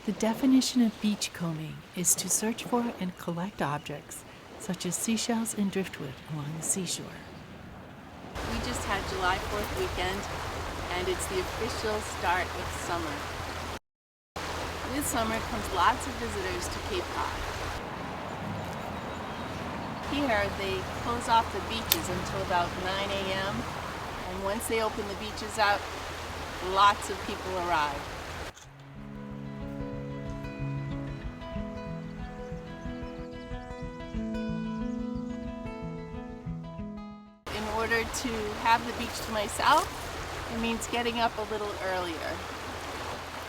The definition of beachcombing is to search for and collect objects such as seashells and driftwood along the seashore. We just had July 4th weekend, and it's the official start of summer. With summer comes lots of visitors to Cape Cod. Here they close off the beaches until about 9 a.m. and once they open the beaches out, lots of people arrive. In order to have the beach to myself, it means getting up a little earlier.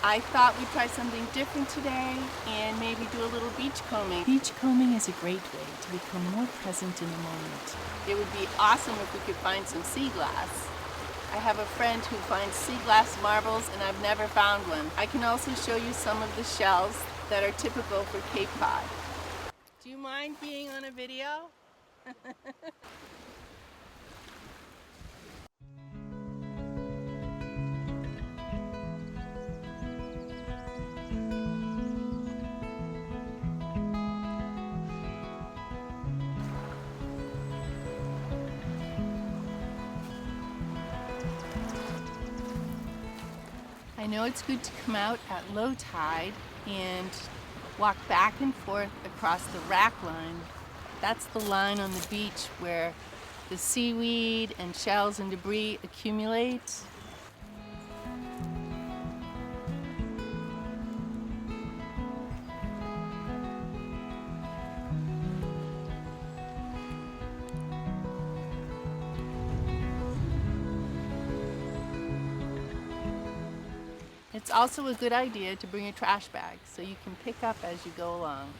I thought we'd try something different today and maybe do a little beachcombing. Beachcombing is a great way to become more present in the moment. It would be awesome if we could find some sea glass. I have a friend who finds sea glass marbles and I've never found one. I can also show you some of the shells that are typical for Cape Cod. Do you mind being on a video? I know it's good to come out at low tide and walk back and forth across the rack line. That's the line on the beach where the seaweed and shells and debris accumulate. It's also a good idea to bring a trash bag so you can pick up as you go along.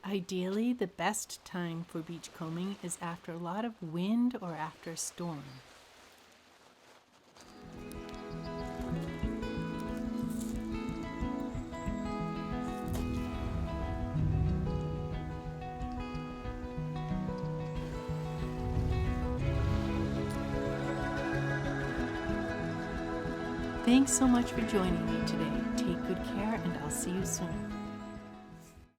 Ideally, the best time for beachcombing is after a lot of wind or after a storm. Thanks so much for joining me today. Take good care and I'll see you soon.